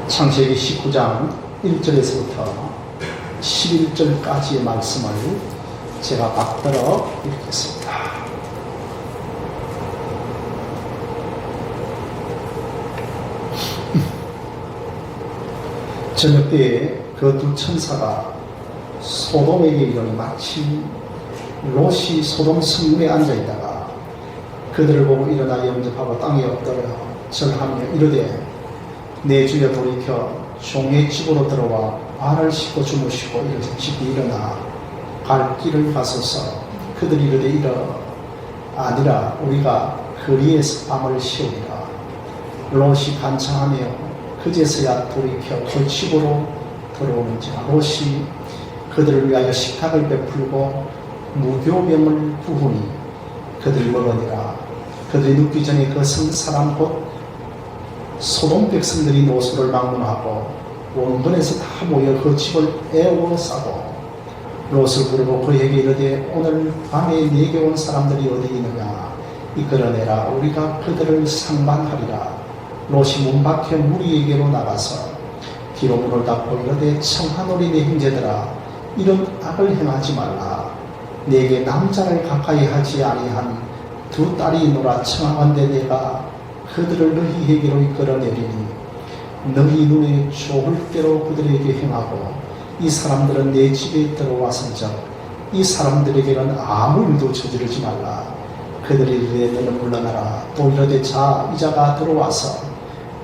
창세기 19장 1절에서부터 11절까지의 말씀을 제가 받들어 읽겠습니다. 저녁 때에 그 두 천사가 소돔에게 이르니 마치 롯이 소돔 성문에 앉아있다가 그들을 보고 일어나 영접하고 땅에 엎드려 절하며 이르되 내 주여 돌이켜 종의 집으로 들어와 발을 씻고 주무시고 일찍이 일어나 갈 길을 가소서. 그들이 이르되 아니라 우리가 거리에서 밤을 쉬우리라. 롯이 간청하며 그제서야 돌이켜 그 집으로 들어오는지라. 롯이 그들을 위하여 식탁을 베풀고 무교병을 부으니 그들이 먹으니라. 그들이 눕기 전에 그 사람 곧 소돔 백성들이 노소를 막론하고 원근에서 다 모여 그 집을 애워싸고 롯을 부르고 그에게 이르되 오늘 밤에 네게 온 사람들이 어디 있느냐 이끌어내라. 우리가 그들을 상반하리라. 롯이 문 밖에 무리에게로 나가서 뒤로 문을 닫고 이르되 청하노니 내 형제들아 이런 악을 행하지 말라. 내게 남자를 가까이 하지 아니한 두 딸이 있노라. 청하건대 내가 그들을 너희에게로 이끌어내리니 너희 눈에 좋을 대로 그들에게 행하고 이 사람들은 내 집에 들어와서적 이 사람들에게는 아무 일도 저지르지 말라. 그들이 이르되 너는 물러나라. 또 이르되 자 이자가 들어와서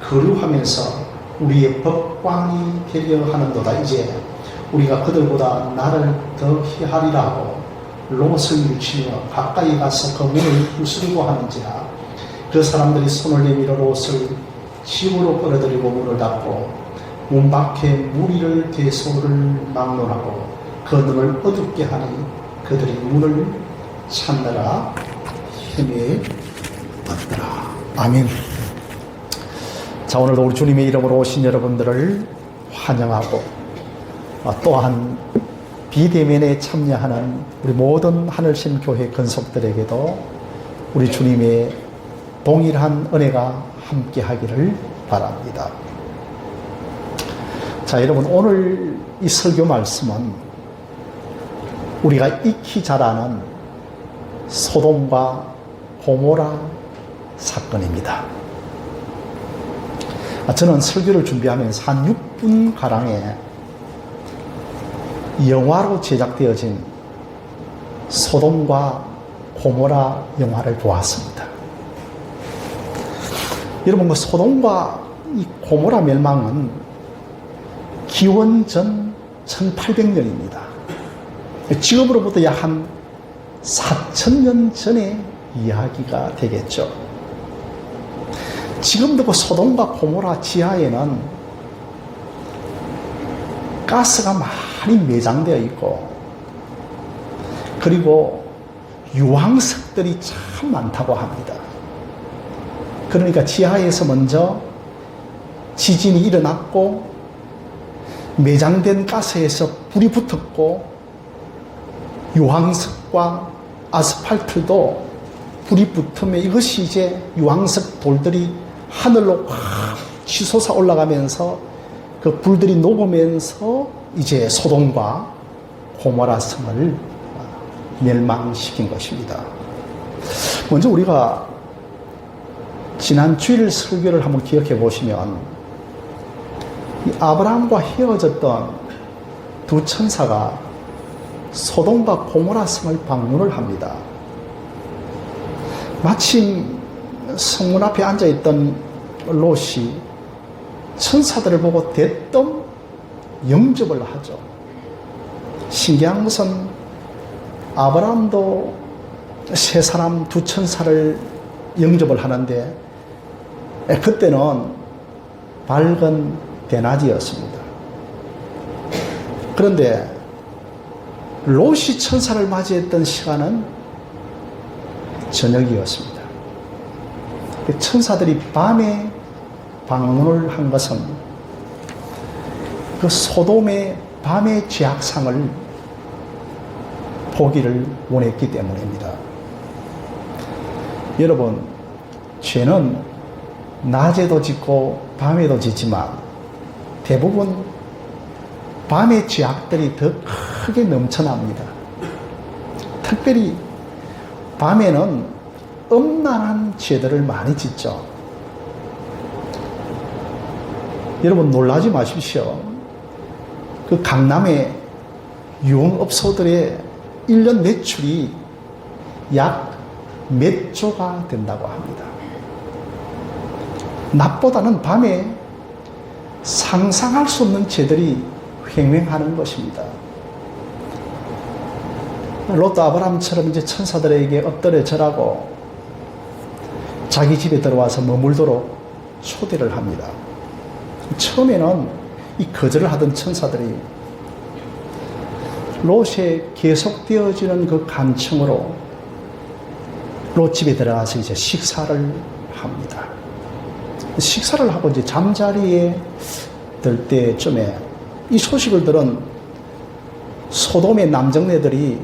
거류하면서 우리의 법광이 되려 하는도다. 이제 우리가 그들보다 나를 더 희하리라 하고 롯을 밀치며 가까이 가서 그 문을 부수려고 하는지라. 그 사람들이 손을 내밀어 롯을 집으로 끌어들이고 문을 닫고 문 밖에 무리를 대소를 막론하고 그 눈을 어둡게 하니 그들이 문을 찾느라 힘에 받더라. 아멘. 자, 오늘도 우리 주님의 이름으로 오신 여러분들을 환영하고 또한 비대면에 참여하는 우리 모든 하늘신 교회 건속들에게도 우리 주님의 동일한 은혜가 함께 하기를 바랍니다. 자, 여러분 오늘 이 설교 말씀은 우리가 익히 잘 아는 소돔과 고모라 사건입니다. 저는 설교를 준비하면서 한 6분가량의 영화로 제작되어진 소돔과 고모라 영화를 보았습니다. 여러분, 그 소돔과 이 고모라 멸망은 기원전 1800년입니다. 지금으로부터 약 한 4000년 전의 이야기가 되겠죠. 지금도 그 소돔과 고모라 지하에는 가스가 많이 매장되어 있고 그리고 유황석들이 참 많다고 합니다. 그러니까 지하에서 먼저 지진이 일어났고 매장된 가스에서 불이 붙었고 유황석과 아스팔트도 불이 붙으면 이것이 이제 유황석 돌들이 하늘로 확 치솟아 올라가면서 그 불들이 녹으면서 이제 소돔과 고모라 성을 멸망시킨 것입니다. 먼저 우리가 지난 주일 설교를 한번 기억해 보시면 이 아브라함과 헤어졌던 두 천사가 소돔과 고모라 성을 방문을 합니다. 마침 성문 앞에 앉아있던 롯이 천사들을 보고 대뜸 영접을 하죠. 신기한 것은 아브라함도 세 사람 두 천사를 영접을 하는데 그때는 밝은 대낮이었습니다. 그런데 롯이 천사를 맞이했던 시간은 저녁이었습니다. 천사들이 밤에 방문을 한 것은 그 소돔의 밤의 죄악상을 보기를 원했기 때문입니다. 여러분, 죄는 낮에도 짓고 밤에도 짓지만 대부분 밤의 죄악들이 더 크게 넘쳐납니다. 특별히 밤에는 음란한 죄들을 많이 짓죠. 여러분 놀라지 마십시오. 그 강남의 유흥업소들의 1년 매출이 약 몇 조가 된다고 합니다. 낮보다는 밤에 상상할 수 없는 죄들이 횡행하는 것입니다. 롯도 아브라함처럼 이제 천사들에게 엎드려 절하고 자기 집에 들어와서 머물도록 초대를 합니다. 처음에는 이 거절을 하던 천사들이 롯에 계속되어지는 그 간청으로 롯 집에 들어가서 이제 식사를 합니다. 식사를 하고 이제 잠자리에 들 때쯤에 이 소식을 들은 소돔의 남정네들이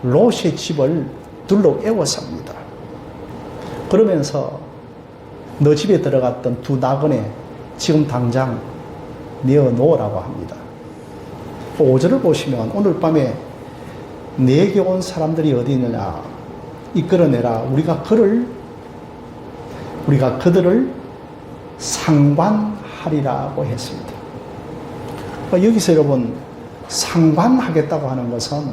롯의 집을 둘러 에워쌉니다. 그러면서 너 집에 들어갔던 두 나그네 지금 당장 내어놓으라고 합니다. 5절을 보시면 오늘 밤에 내게 온 사람들이 어디 있느냐 이끌어내라. 우리가 그들을 상관하리라고 했습니다. 여기서 여러분 상관하겠다고 하는 것은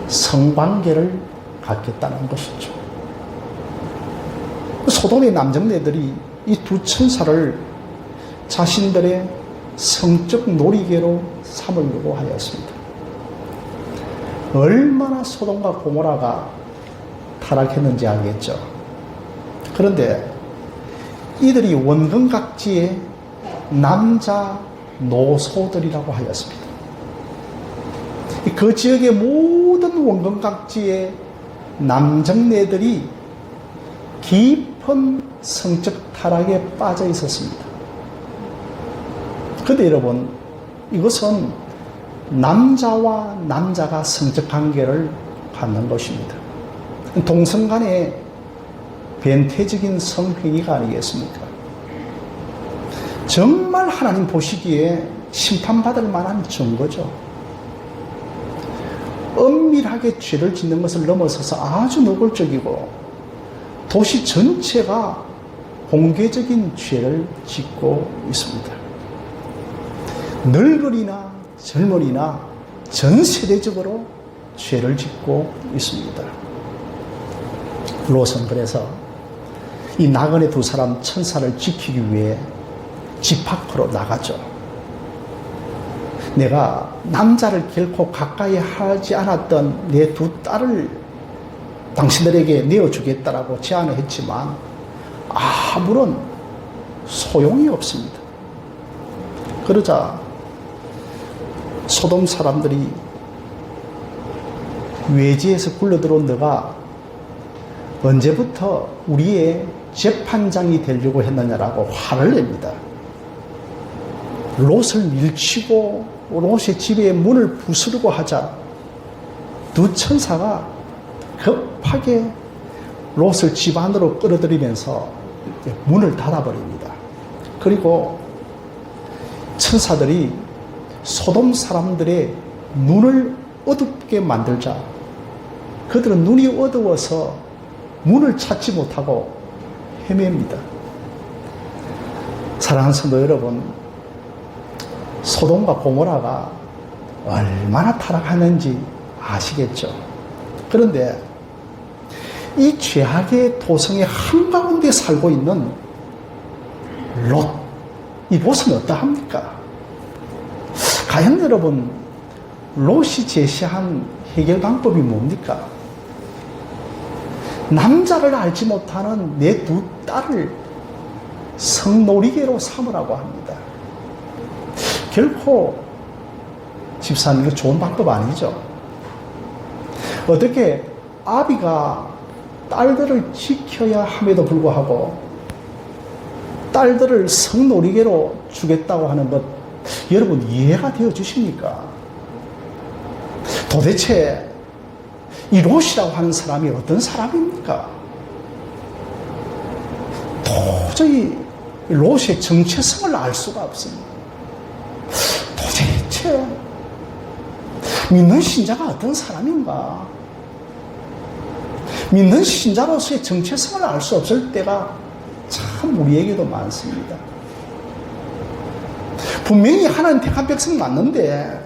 성관계를 갖겠다는 것이죠. 소돔의 남정네들이 이 두 천사를 자신들의 성적 놀이개로 삼으려고 하였습니다. 얼마나 소돔과 고모라가 타락했는지 알겠죠. 그런데 이들이 원근각지의 남자 노소들이라고 하였습니다. 그 지역의 모든 원근각지의 남정네들이 깊은 성적 타락에 빠져 있었습니다. 그런데 여러분 이것은 남자와 남자가 성적 관계를 갖는 것입니다. 동성 간의 변태적인 성행위가 아니겠습니까? 정말 하나님 보시기에 심판받을 만한 증거죠. 은밀하게 죄를 짓는 것을 넘어서서 아주 노골적이고 도시 전체가 공개적인 죄를 짓고 있습니다. 늙은이나 젊은이나 전 세대적으로 죄를 짓고 있습니다. 롯은 그래서 이 나그네 두 사람 천사를 지키기 위해 집 밖으로 나가죠. 내가 남자를 결코 가까이 하지 않았던 내 두 딸을 당신들에게 내어주겠다라고 제안을 했지만 아무런 소용이 없습니다. 그러자 소돔 사람들이 외지에서 굴러들어온 너가 언제부터 우리의 재판장이 되려고 했느냐라고 화를 냅니다. 롯을 밀치고 롯의 집에 문을 부수려고 하자 두 천사가 급하게 롯을 집 안으로 끌어들이면서 문을 닫아버립니다. 그리고 천사들이 소돔 사람들의 눈을 어둡게 만들자 그들은 눈이 어두워서 문을 찾지 못하고 헤맵니다. 사랑하는 성도 여러분, 소돔과 고모라가 얼마나 타락하는지 아시겠죠? 그런데 이 죄악의 도성의 한가운데 살고 있는 롯, 이 롯은 어떠합니까? 과연 여러분, 롯이 제시한 해결 방법이 뭡니까? 남자를 알지 못하는 내 두 딸을 성놀이개로 삼으라고 합니다. 결코 집사님 이거 좋은 방법 아니죠. 어떻게 아비가 딸들을 지켜야 함에도 불구하고 딸들을 성놀이개로 주겠다고 하는 것 여러분 이해가 되어 주십니까? 도대체 이 롯이라고 하는 사람이 어떤 사람입니까? 도저히 롯의 정체성을 알 수가 없습니다. 도대체 믿는 신자가 어떤 사람인가? 믿는 신자로서의 정체성을 알 수 없을 때가 참 우리에게도 많습니다. 분명히 하나님 택한 백성 맞는데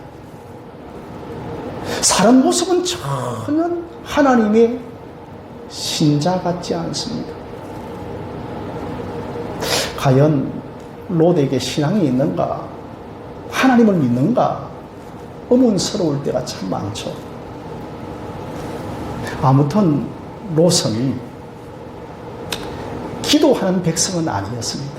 사는 모습은 전혀 하나님의 신자 같지 않습니다. 과연 롯에게 신앙이 있는가? 하나님을 믿는가? 의문스러울 때가 참 많죠. 아무튼 롯은 기도하는 백성은 아니었습니다.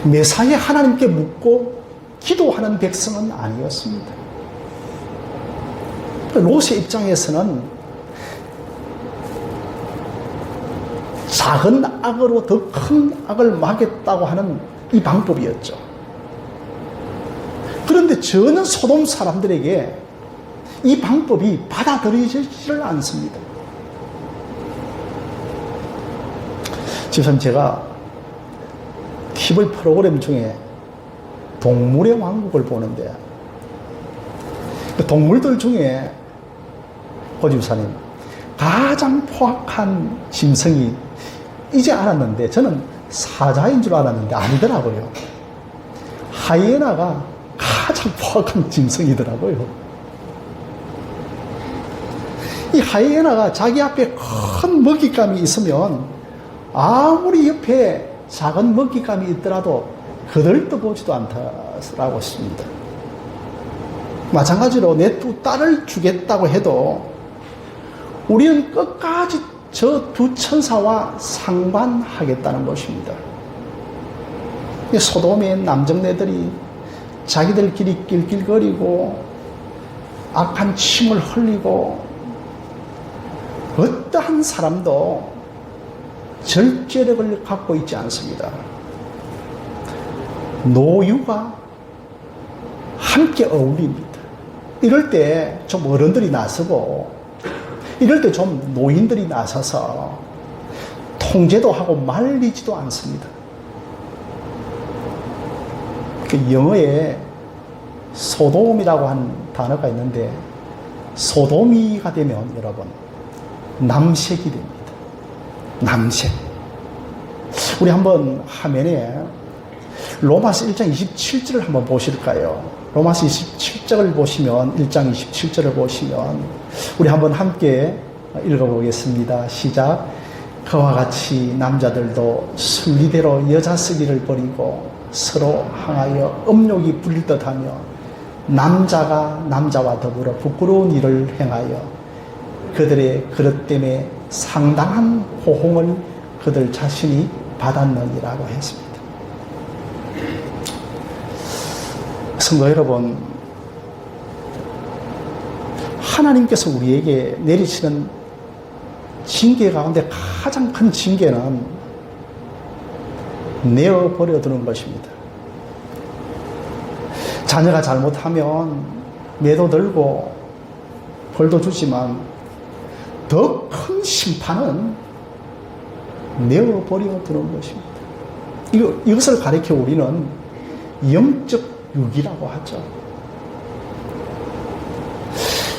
매사에 하나님께 묻고 기도하는 백성은 아니었습니다. 롯의 입장에서는 작은 악으로 더 큰 악을 막겠다고 하는 이 방법이었죠. 그런데 저는 소돔 사람들에게 이 방법이 받아들여지지를 않습니다. 지금 제가 TV 프로그램 중에 동물의 왕국을 보는데 그 동물들 중에 고집사님 가장 포악한 짐승이 이제 알았는데 저는 사자인 줄 알았는데 아니더라고요. 하이에나가 가장 포악한 짐승이더라고요. 이 하이에나가 자기 앞에 큰 먹잇감이 있으면 아무리 옆에 작은 먹잇감이 있더라도 거들떠보지도 않다라고 했습니다. 마찬가지로 내 두 딸을 주겠다고 해도 우리는 끝까지 저 두 천사와 상관하겠다는 것입니다. 소돔의 남정네들이 자기들끼리 낄낄거리고 악한 침을 흘리고 어떠한 사람도 절제력을 갖고 있지 않습니다. 노유가 함께 어울립니다. 이럴 때 좀 어른들이 나서고 이럴 때 좀 노인들이 나서서 통제도 하고 말리지도 않습니다. 그 영어에 소돔이라고 하는 단어가 있는데 소돔이가 되면 여러분 남색이 됩니다. 남색. 우리 한번 화면에 로마서 1장 27절을 한번 보실까요? 로마서 27절을 보시면 1장 27절을 보시면 우리 한번 함께 읽어보겠습니다. 시작. 그와 같이 남자들도 순리대로 여자 쓰기를 버리고 서로 향하여 음욕이 부릴 듯하며 남자가 남자와 더불어 부끄러운 일을 행하여 그들의 그릇 때문에 상당한 호홍을 그들 자신이 받았느니라고 했습니다. 성도 여러분, 하나님께서 우리에게 내리시는 징계 가운데 가장 큰 징계는 내어버려 두는 것입니다. 자녀가 잘못하면 매도 들고 벌도 주지만 더 큰 심판은 내어버려 두는 것입니다. 이것을 가리켜 우리는 영적 유기라고 하죠.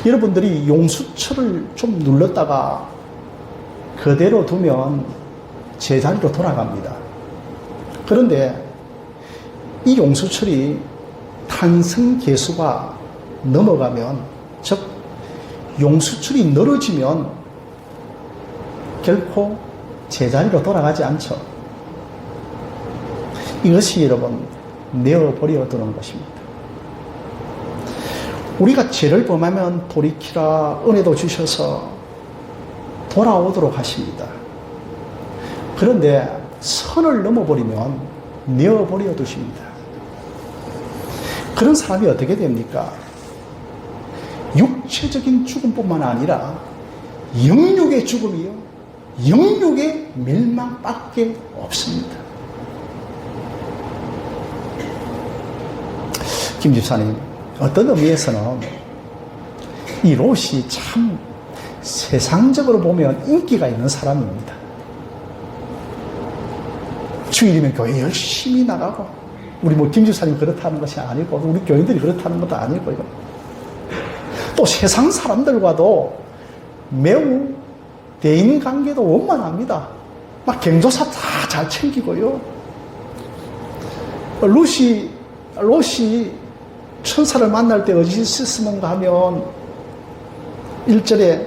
여러분들이 용수철을 좀 눌렀다가 그대로 두면 제자리로 돌아갑니다. 그런데 이 용수철이 탄성 계수가 넘어가면, 즉 용수철이 늘어지면 결코 제자리로 돌아가지 않죠. 이것이 여러분 내어버려 두는 것입니다. 우리가 죄를 범하면 돌이키라 은혜도 주셔서 돌아오도록 하십니다. 그런데 선을 넘어버리면 내어버려 두십니다. 그런 사람이 어떻게 됩니까? 육체적인 죽음뿐만 아니라 영육의 죽음이요, 영육의 멸망밖에 없습니다. 김 집사님, 어떤 의미에서는 이 롯이 참 세상적으로 보면 인기가 있는 사람입니다. 주일이면 교회 열심히 나가고, 우리 뭐 김지사님 그렇다는 것이 아니고, 우리 교인들이 그렇다는 것도 아니고요. 또 세상 사람들과도 매우 대인관계도 원만합니다. 막 경조사 다 잘 챙기고요. 롯이 천사를 만날 때 어디 있었는가 하면 1절에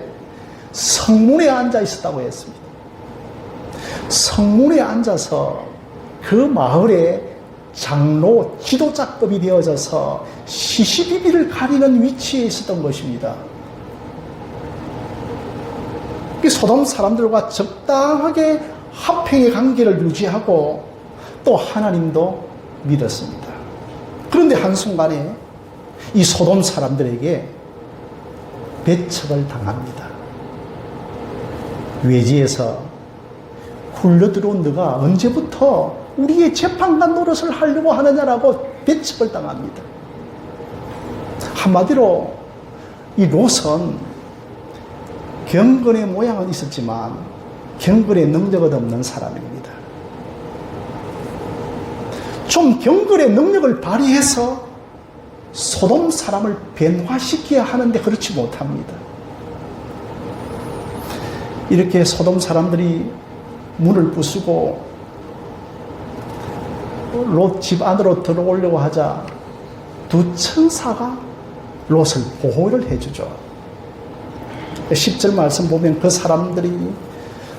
성문에 앉아 있었다고 했습니다. 성문에 앉아서 그 마을의 장로 지도자급이 되어져서 시시비비를 가리는 위치에 있었던 것입니다. 소돔 사람들과 적당하게 합행의 관계를 유지하고 또 하나님도 믿었습니다. 그런데 한순간에 이 소돔 사람들에게 배척을 당합니다. 외지에서 굴려들어온 너가 언제부터 우리의 재판관 노릇을 하려고 하느냐라고 배척을 당합니다. 한마디로 이 롯은 경건의 모양은 있었지만 경건의 능력은 없는 사람입니다. 좀 경건의 능력을 발휘해서 소돔 사람을 변화시켜야 하는데 그렇지 못합니다. 이렇게 소돔 사람들이 문을 부수고 롯 집 안으로 들어오려고 하자 두 천사가 롯을 보호를 해주죠. 10절 말씀 보면 그 사람들이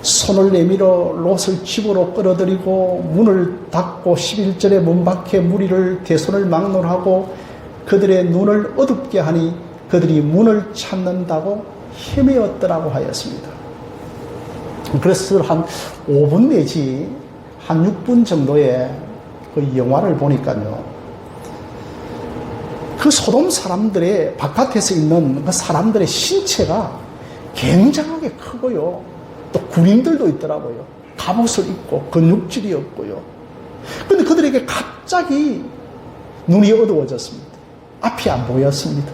손을 내밀어 롯을 집으로 끌어들이고 문을 닫고 11절에 문 밖에 무리를 대손을 막론하고 그들의 눈을 어둡게 하니 그들이 문을 찾는다고 헤매었더라고 하였습니다. 그래서 한 5분 내지 한 6분 정도의 그 영화를 보니까요, 그 소돔 사람들의 바깥에서 있는 그 사람들의 신체가 굉장하게 크고요, 또 군인들도 있더라고요. 갑옷을 입고 근육질이 없고요. 근데 그들에게 갑자기 눈이 어두워졌습니다. 앞이 안 보였습니다.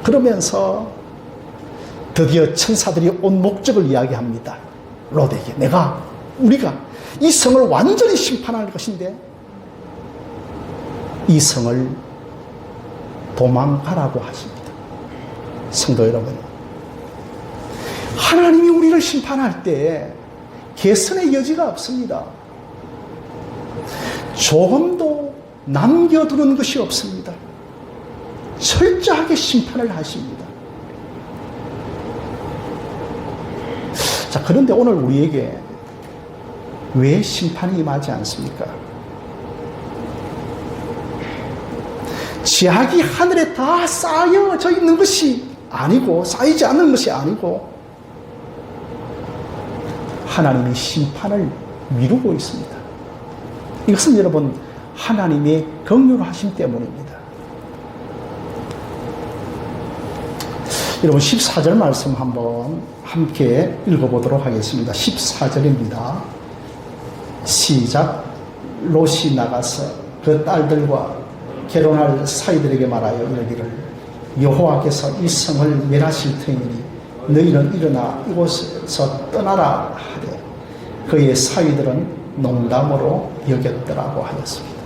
그러면서 드디어 천사들이 온 목적을 이야기합니다. 롯에게 우리가 이 성을 완전히 심판할 것인데 이 성을 도망가라고 하십니다. 성도 여러분, 하나님이 우리를 심판할 때 개선의 여지가 없습니다. 조금도 남겨두는 것이 없습니다. 철저하게 심판을 하십니다. 자, 그런데 오늘 우리에게 왜 심판이 임하지 않습니까? 죄악이 하늘에 다 쌓여져 있는 것이 아니고, 쌓이지 않는 것이 아니고, 하나님이 심판을 미루고 있습니다. 이것은 여러분, 하나님의 긍휼하심 때문입니다. 여러분, 14절 말씀 한번 함께 읽어보도록 하겠습니다. 14절입니다. 시작. 롯이 나가서 그 딸들과 결혼할 사이들에게 말하여 이르기를 여호와께서 이 성을 멸하실 터이니 너희는 일어나 이곳에서 떠나라 하되 그의 사위들은 농담으로 여겼더라고 하였습니다.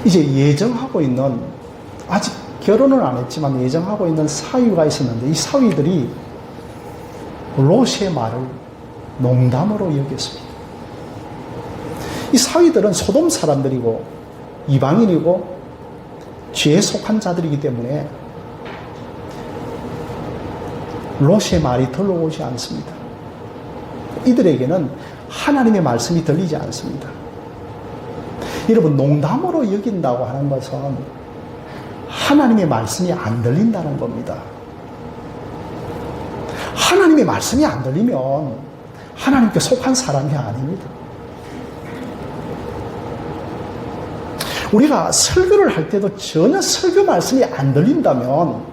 이제 예정하고 있는, 아직 결혼은 안 했지만 예정하고 있는 사위가 있었는데 이 사위들이 롯의 말을 농담으로 여겼습니다. 이 사위들은 소돔 사람들이고 이방인이고 죄에 속한 자들이기 때문에 롯의 말이 들어오지 않습니다. 이들에게는 하나님의 말씀이 들리지 않습니다. 여러분, 농담으로 여긴다고 하는 것은 하나님의 말씀이 안 들린다는 겁니다. 하나님의 말씀이 안 들리면 하나님께 속한 사람이 아닙니다. 우리가 설교를 할 때도 전혀 설교 말씀이 안 들린다면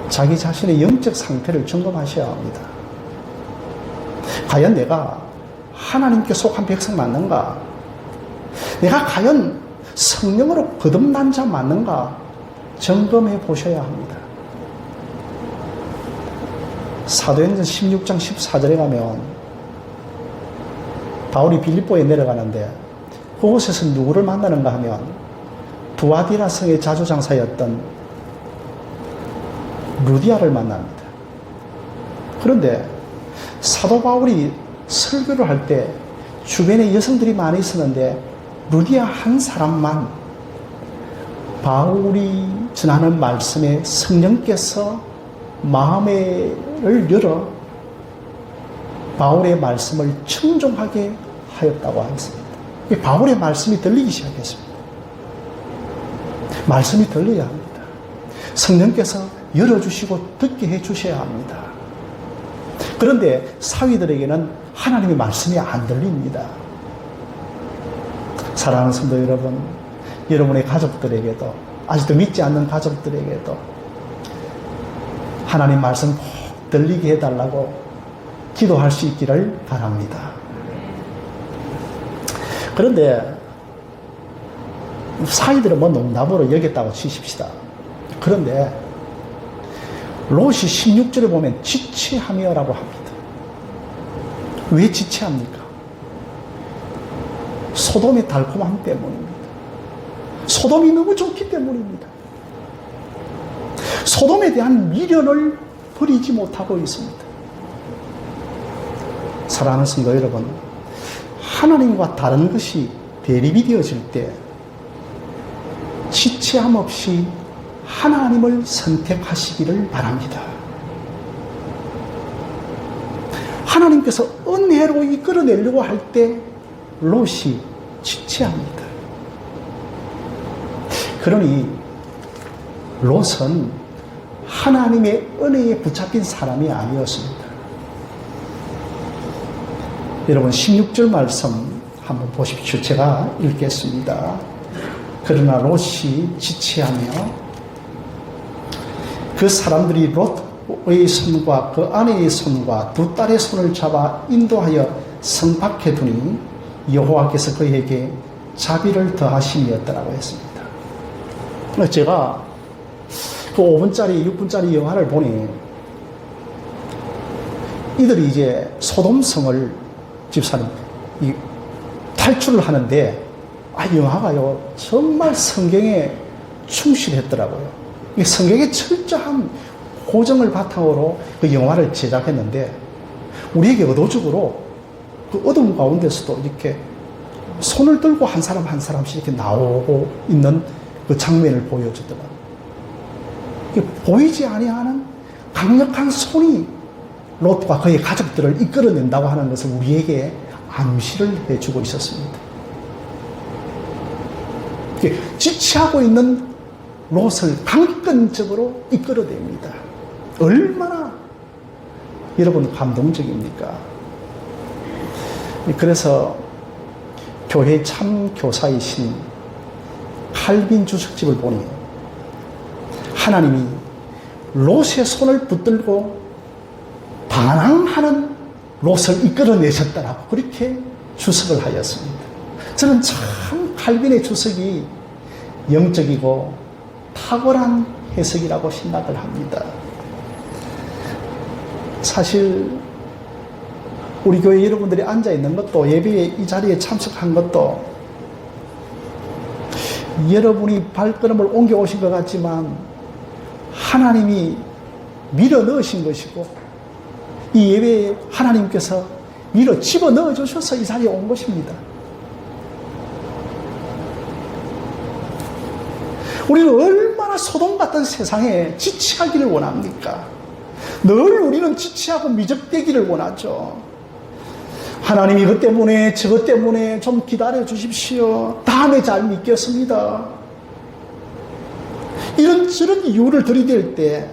자기 자신의 영적 상태를 점검하셔야 합니다. 과연 내가 하나님께 속한 백성 맞는가? 내가 과연 성령으로 거듭난 자 맞는가? 점검해 보셔야 합니다. 사도행전 16장 14절에 가면 바울이 빌립보에 내려가는데 그곳에서 누구를 만나는가 하면 두아디라 성의 자주장사였던 루디아를 만납니다. 그런데 사도 바울이 설교를 할 때 주변에 여성들이 많이 있었는데 루디아 한 사람만 바울이 전하는 말씀에 성령께서 마음을 열어 바울의 말씀을 청종하게 하였다고 하였습니다. 바울의 말씀이 들리기 시작했습니다. 말씀이 들려야 합니다. 성령께서 열어주시고 듣게 해주셔야 합니다. 그런데 사위들에게는 하나님의 말씀이 안 들립니다. 사랑하는 성도 여러분, 여러분의 가족들에게도, 아직도 믿지 않는 가족들에게도 하나님 말씀 꼭 들리게 해달라고 기도할 수 있기를 바랍니다. 그런데 사위들은 뭐 농담으로 여겼다고 치십시다. 그런데 롯이 16절에 보면 지체하며라고 합니다. 왜 지체합니까? 소돔의 달콤함 때문입니다. 소돔이 너무 좋기 때문입니다. 소돔에 대한 미련을 버리지 못하고 있습니다. 사랑하는 성도 여러분, 하나님과 다른 것이 대립이 되어질 때 지체함 없이 하나님을 선택하시기를 바랍니다. 하나님께서 은혜로 이끌어내려고 할 때 롯이 지체합니다. 그러니 롯은 하나님의 은혜에 붙잡힌 사람이 아니었습니다. 여러분 16절 말씀 한번 보십시오. 제가 읽겠습니다. 그러나 롯이 지체하며 그 사람들이 롯의 손과 그 아내의 손과 두 딸의 손을 잡아 인도하여 성 밖에 두니 여호와께서 그에게 자비를 더하심이었더라고 했습니다. 제가 그 5분짜리 6분짜리 영화를 보니 이들이 이제 소돔성을 집사님 탈출을 하는데 영화가요 정말 성경에 충실했더라고요. 성경의 철저한 고정을 바탕으로 그 영화를 제작했는데 우리에게 의도적으로 그 어둠 가운데서도 이렇게 손을 들고 한 사람 한 사람씩 이렇게 나오고 있는 그 장면을 보여주더라고요. 보이지 아니하는 강력한 손이 롯과 그의 가족들을 이끌어낸다고 하는 것을 우리에게 암시를 해주고 있었습니다. 지체하고 있는 롯을 강권적으로 이끌어냅니다. 얼마나 여러분 감동적입니까? 그래서 교회 참 교사이신 칼빈 주석집을 보니 하나님이 롯의 손을 붙들고 반항하는 롯을 이끌어내셨다라고 그렇게 주석을 하였습니다. 저는 참 칼빈의 주석이 영적이고 탁월한 해석이라고 생각을 합니다. 사실 우리 교회 여러분들이 앉아있는 것도 예배에 이 자리에 참석한 것도 여러분이 발걸음을 옮겨오신 것 같지만 하나님이 밀어 넣으신 것이고 이 예배에 하나님께서 밀어 집어 넣어 주셔서 이 자리에 온 것입니다. 우리는 얼마나 소돔 같은 세상에 지체하기를 원합니까? 늘 우리는 지체하고 미적대기를 원하죠. 하나님이 이것 때문에 저것 때문에 좀 기다려 주십시오. 다음에 잘 믿겠습니다. 이런저런 이유를 들이댈 때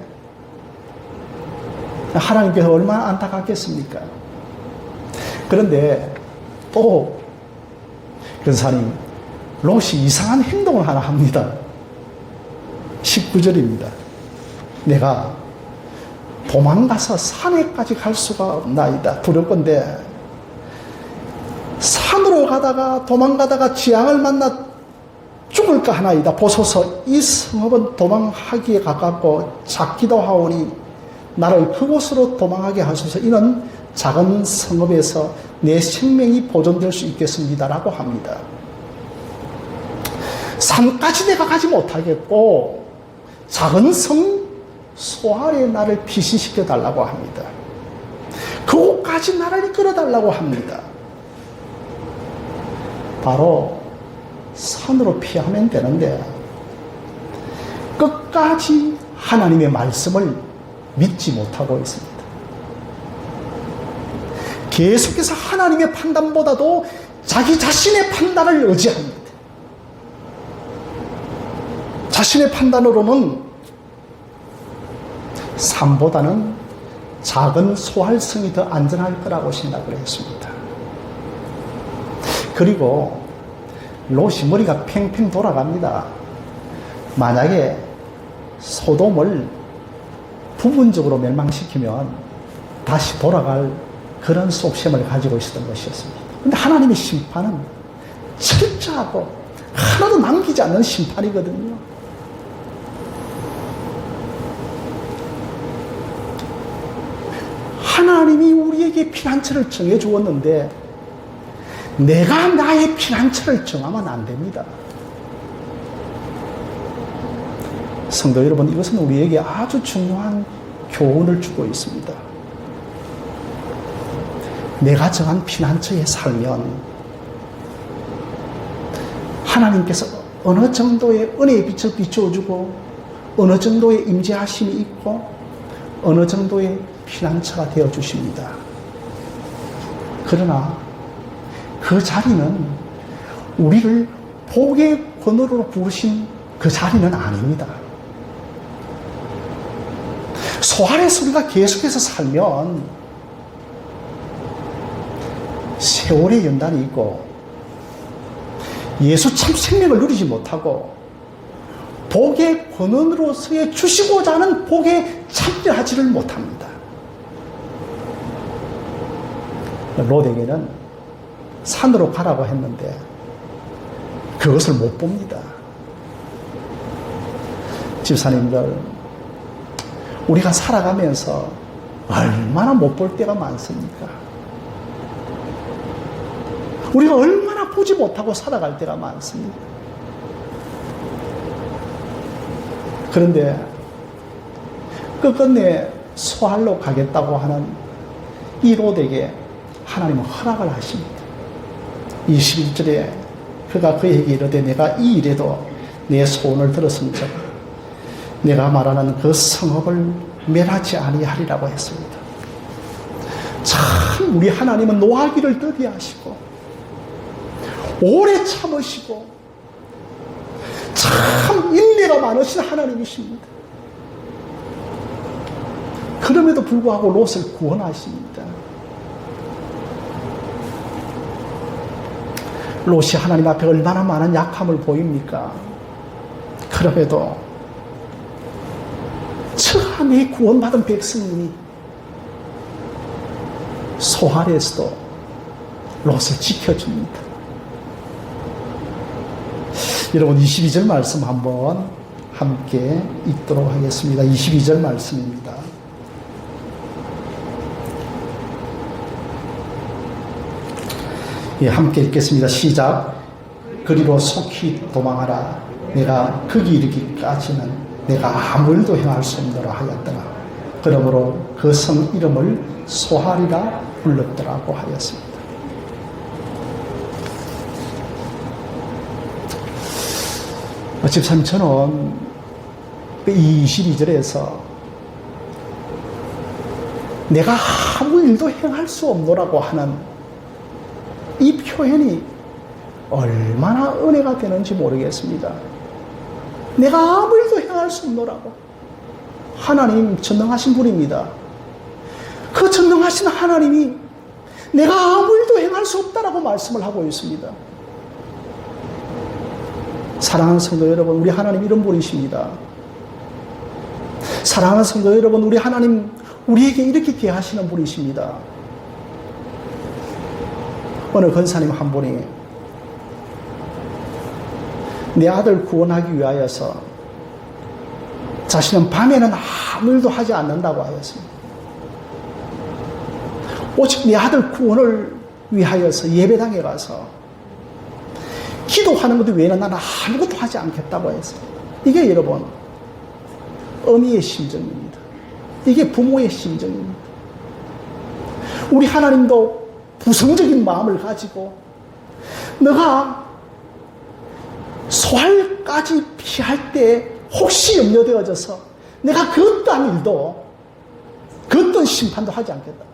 하나님께서 얼마나 안타깝겠습니까? 그런데 또 권사님 롯이 이상한 행동을 하나 합니다. 19절입니다. 내가 도망가서 산에까지 갈 수가 없나이다. 두렵건대 산으로 가다가 도망가다가 재앙을 만나 죽을까 하나이다. 보소서 이 성읍은 도망하기에 가깝고 작기도 하오니 나를 그곳으로 도망하게 하소서. 이는 작은 성읍에서 내 생명이 보존될 수 있겠습니다라고 합니다. 산까지 내가 가지 못하겠고 작은 성 소알에 나를 피신시켜 달라고 합니다. 그곳까지 나를 이끌어 달라고 합니다. 바로 산으로 피하면 되는데 끝까지 하나님의 말씀을 믿지 못하고 있습니다. 계속해서 하나님의 판단보다도 자기 자신의 판단을 의지합니다. 자신의 판단으로는 산보다는 작은 소알성이 더 안전할 거라고 생각을 했습니다. 그리고 롯이 머리가 팽팽 돌아갑니다. 만약에 소돔을 부분적으로 멸망시키면 다시 돌아갈 그런 속셈을 가지고 있었던 것이었습니다. 그런데 하나님의 심판은 철저하고 하나도 남기지 않는 심판이거든요. 하나님이 우리에게 피난처를 정해 주었는데 내가 나의 피난처를 정하면 안 됩니다. 성도 여러분, 이것은 우리에게 아주 중요한 교훈을 주고 있습니다. 내가 정한 피난처에 살면 하나님께서 어느 정도의 은혜의 빛을 비춰주고 어느 정도의 임재하심이 있고 어느 정도의 피난처가 되어주십니다. 그러나 그 자리는 우리를 복의 권으로 부르신 그 자리는 아닙니다. 소알에서 우리가 계속해서 살면 세월의 연단이 있고 예수 참 생명을 누리지 못하고 복의 권원으로서의 주시고자 하는 복에 참여하지를 못합니다. 롯에게는 산으로 가라고 했는데 그것을 못 봅니다. 집사님들, 우리가 살아가면서 얼마나 못 볼 때가 많습니까? 우리가 얼마나 보지 못하고 살아갈 때가 많습니다. 그런데 끝끝내 소알로 가겠다고 하는 이 롯에게 하나님은 허락을 하십니다. 21절에 그가 그에게 이르되 내가 이 일에도 내 소원을 들었음즉 내가 말하는 그 성읍을 멸하지 아니하리라고 했습니다. 참 우리 하나님은 노하기를 더디하시고 오래 참으시고 참 인내가 많으신 하나님이십니다. 그럼에도 불구하고 롯을 구원하십니다. 롯이 하나님 앞에 얼마나 많은 약함을 보입니까? 그럼에도 처음에 구원받은 백성님이 소알에서도 롯을 지켜줍니다. 여러분 22절 말씀 한번 함께 읽도록 하겠습니다. 22절 말씀입니다. 예, 함께 읽겠습니다. 시작. 그리로 속히 도망하라. 내가 거기 이르기까지는 내가 아무 일도 행할 수 없노라 하였더라. 그러므로 그 성 이름을 소알이라 불렀더라고 하였습니다. 집사님, 저는 이 22절에서 내가 아무 일도 행할 수 없노라고 하는 이 표현이 얼마나 은혜가 되는지 모르겠습니다. 내가 아무 일도 행할 수 없노라고. 하나님 전능하신 분입니다. 그 전능하신 하나님이 내가 아무 일도 행할 수 없다라고 말씀을 하고 있습니다. 사랑하는 성도 여러분, 우리 하나님 이런 분이십니다. 사랑하는 성도 여러분, 우리 하나님 우리에게 이렇게 계하시는 분이십니다. 어느 권사님 한 분이 내 아들 구원하기 위하여서 자신은 밤에는 아무 일도 하지 않는다고 하였습니다. 오직 내 아들 구원을 위하여서 예배당에 가서 기도하는 것 외에는 나는 아무것도 하지 않겠다고 해서, 이게 여러분 어미의 심정입니다. 이게 부모의 심정입니다. 우리 하나님도 부정적인 마음을 가지고 너가 소알까지 피할 때 혹시 염려되어져서 내가 그 어떠한 일도, 그 어떤 심판도 하지 않겠다.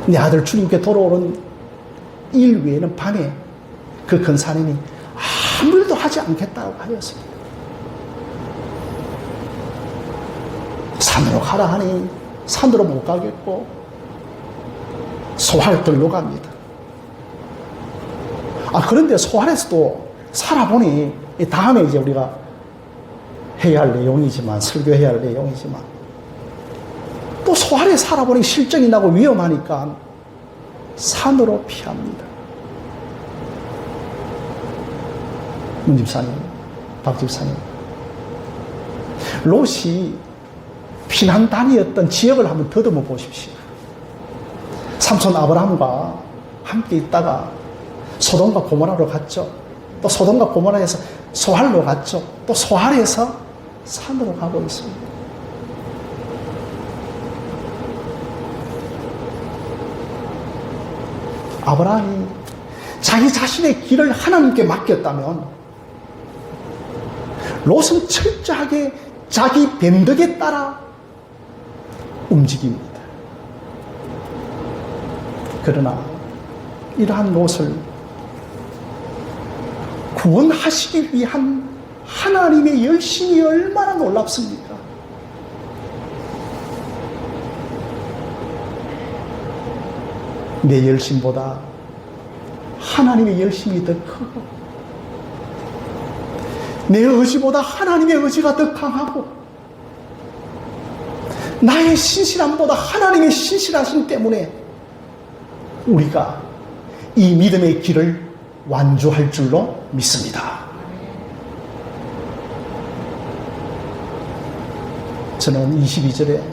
내 아들 주님께 돌아오는 일 외에는 밤에 그 근사님이 아무 일도 하지 않겠다고 하였습니다. 산으로 가라 하니 산으로 못 가겠고 소활들로 갑니다. 그런데 소활에서도 살아보니, 다음에 이제 우리가 해야 할 내용이지만, 설교해야 할 내용이지만, 또 소활에 살아보니 실정이 나고 위험하니까 산으로 피합니다. 문 집사님, 박 집사님, 롯이 피난단이었던 지역을 한번 더듬어 보십시오. 삼손 아브라함과 함께 있다가 소돔과 고모라로 갔죠. 또 소돔과 고모라에서 소할로 갔죠. 또 소할에서 산으로 가고 있습니다. 아브라함이 자기 자신의 길을 하나님께 맡겼다면 롯은 철저하게 자기 변덕에 따라 움직입니다. 그러나 이러한 롯을 구원하시기 위한 하나님의 열심이 얼마나 놀랍습니까? 내 열심보다 하나님의 열심이 더 크고, 내 의지보다 하나님의 의지가 더 강하고, 나의 신실함보다 하나님의 신실하심 때문에 우리가 이 믿음의 길을 완주할 줄로 믿습니다. 저는 22절에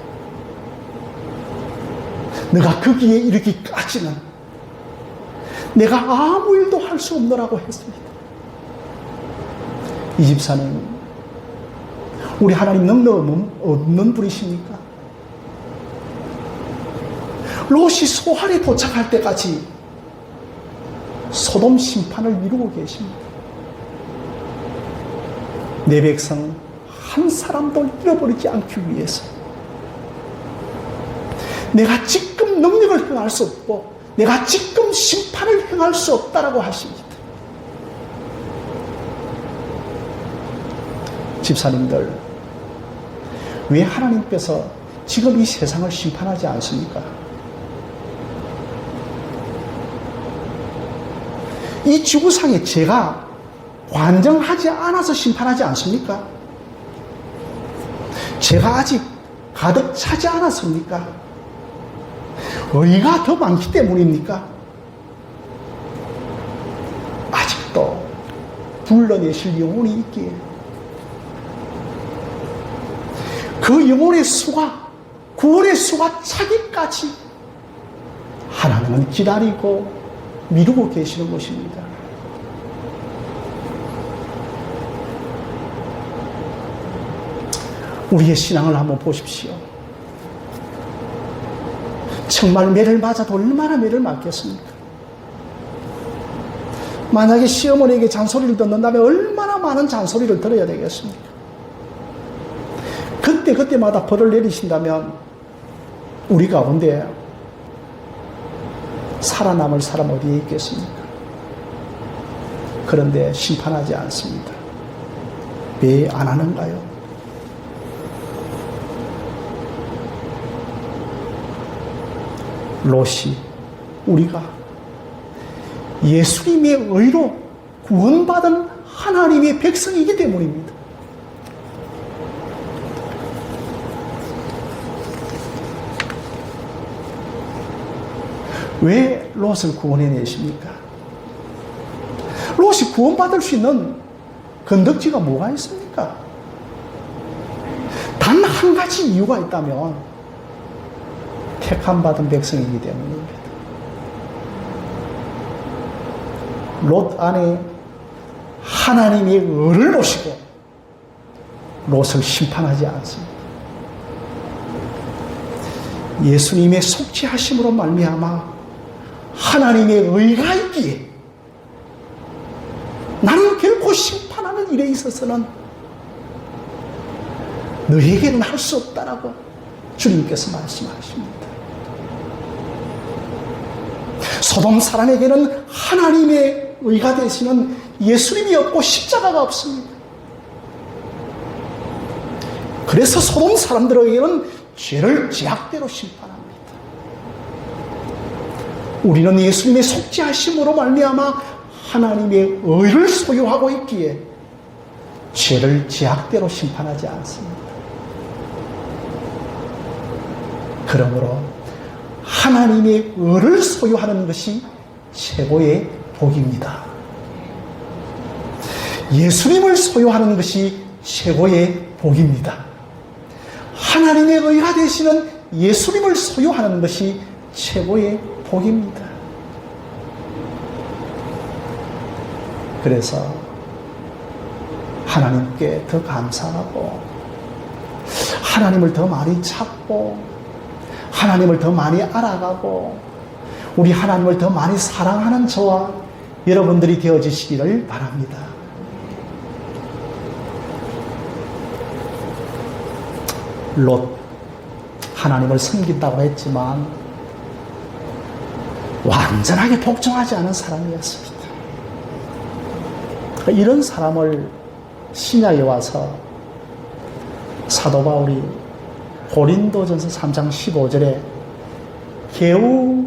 내가 거기에 이르기까지는 내가 아무 일도 할 수 없노라고 했습니다. 이 집사님, 우리 하나님 능력 없는 분이십니까? 롯이 소할에 도착할 때까지 소돔 심판을 미루고 계십니다. 내 백성 한 사람도 잃어버리지 않기 위해서 내가 지금 능력을 행할 수 없고 내가 지금 심판을 행할 수 없다라고 하십니다. 집사님들, 왜 하나님께서 지금 이 세상을 심판하지 않습니까? 이 지구상에 죄가 관정하지 않아서 심판하지 않습니까? 죄가 아직 가득 차지 않았습니까? 의가 더 많기 때문입니까? 아직도 불러내실 영혼이 있기에 그 영혼의 수가, 구원의 수가 차기까지 하나님은 기다리고 미루고 계시는 것입니다. 우리의 신앙을 한번 보십시오. 정말 매를 맞아도 얼마나 매를 맞겠습니까? 만약에 시어머니에게 잔소리를 듣는다면 얼마나 많은 잔소리를 들어야 되겠습니까? 그때마다 벌을 내리신다면 우리 가운데 살아남을 사람 어디에 있겠습니까? 그런데 심판하지 않습니다. 왜 안 하는가요? 롯이 우리가 예수님의 의로 구원받은 하나님의 백성이기 때문입니다. 왜 롯을 구원해내십니까? 롯이 구원받을 수 있는 건덕지가 뭐가 있습니까? 단 한 가지 이유가 있다면 택함받은 백성이기 때문입니다. 롯 안에 하나님의 의를 보시고 롯을 심판하지 않습니다. 예수님의 속죄하심으로 말미암아 하나님의 의가 있기에 나는 결코 심판하는 일에 있어서는 너에게는 할 수 없다라고 주님께서 말씀하십니다. 소돔 사람에게는 하나님의 의가 되시는 예수님이 없고 십자가가 없습니다. 그래서 소돔 사람들에게는 죄를 제약대로 심판합니다. 우리는 예수님의 속죄하심으로 말미암아 하나님의 의를 소유하고 있기에 죄를 제약대로 심판하지 않습니다. 그러므로 하나님의 의를 소유하는 것이 최고의 복입니다. 예수님을 소유하는 것이 최고의 복입니다. 하나님의 의가 되시는 예수님을 소유하는 것이 최고의 복입니다. 그래서 하나님께 더 감사하고 하나님을 더 많이 찾고 하나님을 더 많이 알아가고 우리 하나님을 더 많이 사랑하는 저와 여러분들이 되어지시기를 바랍니다. 롯, 하나님을 섬긴다고 했지만 완전하게 복종하지 않은 사람이었습니다. 이런 사람을 신약에 와서 사도 바울이 고린도전서 3장 15절에 겨우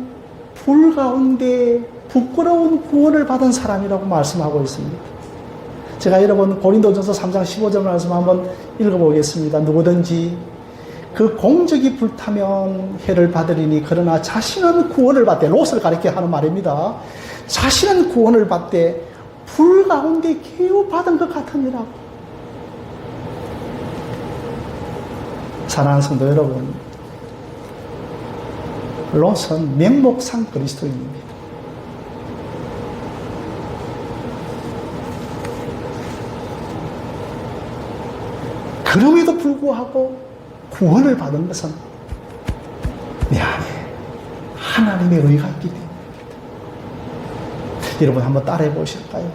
불 가운데 부끄러운 구원을 받은 사람이라고 말씀하고 있습니다. 제가 여러분 고린도전서 3장 15절 말씀 한번 읽어보겠습니다. 누구든지 그 공적이 불타면 해를 받으리니 그러나 자신은 구원을 받되, 롯을 가리켜 하는 말입니다. 자신은 구원을 받되 불 가운데 겨우 받은 것 같으니라고. 사랑하는 성도 여러분, 롯은 명목상 그리스도인입니다. 그럼에도 불구하고 구원을 받은 것은 내 안에 하나님의 의가 있기 때문입니다. 여러분 한번 따라해 보실까요?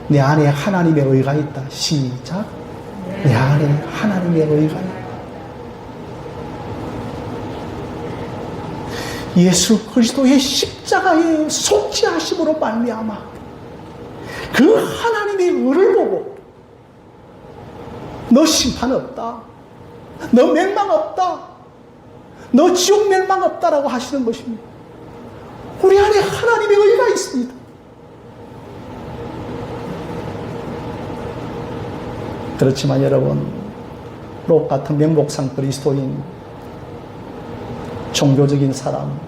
내 안에 하나님의 의가 있다. 시작. 내 안에 하나님의 의가 있다. 예수 그리스도의 십자가의 속죄하심으로 말미암아 그 하나님의 의를 보고 너 심판 없다, 너 멸망 없다, 너 지옥 멸망 없다라고 하시는 것입니다. 우리 안에 하나님의 의가 있습니다. 그렇지만 여러분, 롯 같은 명목상 그리스도인, 종교적인 사람,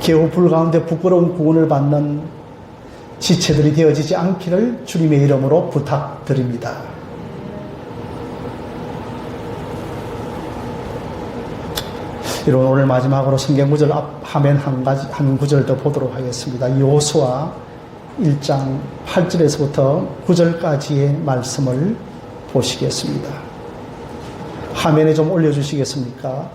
겨우 불 가운데 부끄러운 구원을 받는 지체들이 되어지지 않기를 주님의 이름으로 부탁드립니다. 여러분, 오늘 마지막으로 성경 구절 앞 화면 한 구절 더 보도록 하겠습니다. 여호수아 1장 8절에서부터 9절까지의 말씀을 보시겠습니다. 화면에 좀 올려주시겠습니까?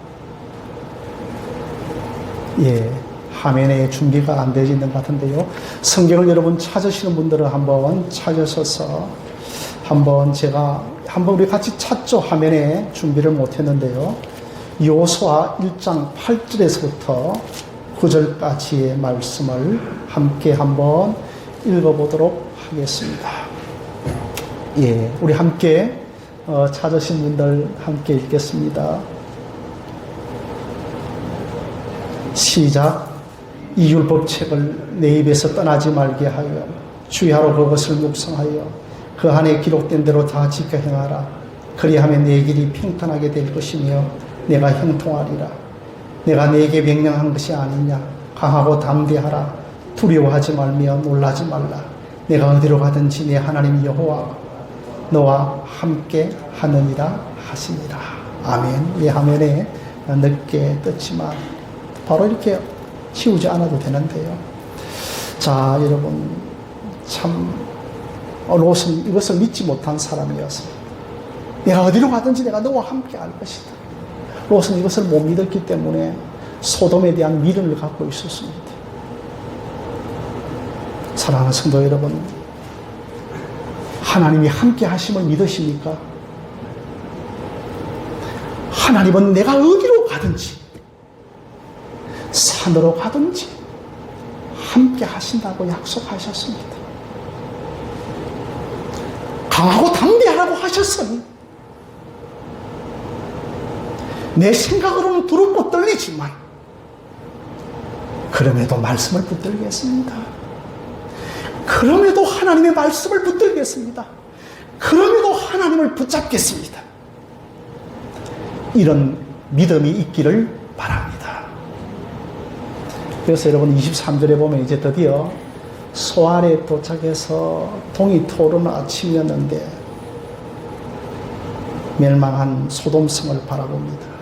예, 화면에 준비가 안 되어 있는 것 같은데요. 성경을 여러분 찾으시는 분들은 한번 찾으셔서 한번 우리 같이 찾죠. 화면에 준비를 못 했는데요. 여호수아 1장 8절에서부터 9절까지의 말씀을 함께 한번 읽어보도록 하겠습니다. 예, 우리 함께 찾으신 분들 함께 읽겠습니다. 시작. 이 율법책을 내 입에서 떠나지 말게 하여 주의하러 그것을 묵상하여 그 안에 기록된 대로 다 지켜 행하라. 그리하면 내 길이 평탄하게 될 것이며 내가 형통하리라. 내가 네게 명령한 것이 아니냐. 강하고 담대하라. 두려워하지 말며 놀라지 말라. 내가 어디로 가든지 내 하나님 여호와 너와 함께 하느니라 하시니라. 아멘. 이 화면에 늦게 떴지만 바로 이렇게 치우지 않아도 되는데요. 자, 여러분, 참 롯은 이것을 믿지 못한 사람이어서 내가 어디로 가든지 내가 너와 함께 할 것이다. 롯은 이것을 못 믿었기 때문에 소돔에 대한 미련을 갖고 있었습니다. 사랑하는 성도 여러분, 하나님이 함께 하심을 믿으십니까? 하나님은 내가 어디로 가든지 산으로 가든지 함께 하신다고 약속하셨습니다. 강하고 담대하라고 하셨으니 내 생각으로는 두렵고 떨리지만 그럼에도 말씀을 붙들겠습니다. 그럼에도 하나님의 말씀을 붙들겠습니다. 그럼에도 하나님을 붙잡겠습니다. 이런 믿음이 있기를 바랍니다. 그래서 여러분 23절에 보면 이제 드디어 소알에 도착해서 동이 토르는 아침이었는데 멸망한 소돔성을 바라봅니다.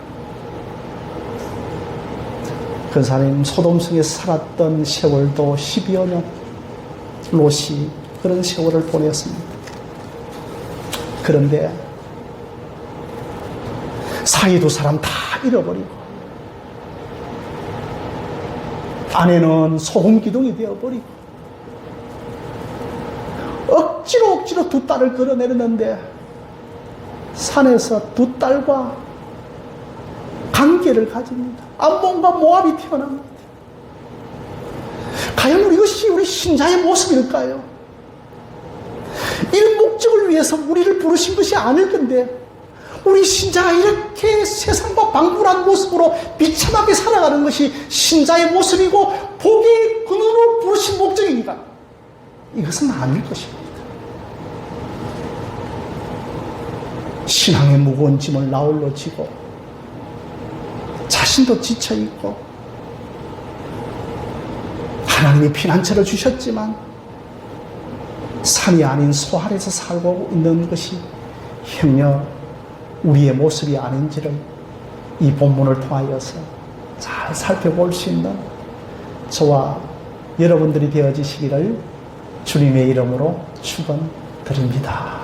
그 사람이 소돔성에 살았던 세월도 12여 년, 롯이 그런 세월을 보냈습니다. 그런데 사이 두 사람 다 잃어버리고 아내는 소금기둥이 되어버리고 억지로 두 딸을 끌어내렸는데 산에서 두 딸과 관계를 가집니다. 암몬과 모압이 태어납니다. 과연 이것이 우리 신자의 모습일까요? 이 목적을 위해서 우리를 부르신 것이 아닐 건데 우리 신자가 이렇게 세상과 방불한 모습으로 비참하게 살아가는 것이 신자의 모습이고 복의 근원으로 부르신 목적입니다. 이것은 아닐 것입니다. 신앙의 무거운 짐을 나홀로 지고 자신도 지쳐있고 하나님이 피난처를 주셨지만 산이 아닌 소알에서 살고 있는 것이 형녀 우리의 모습이 아닌지를 이 본문을 통하여서 잘 살펴볼 수 있는 저와 여러분들이 되어지시기를 주님의 이름으로 축원드립니다.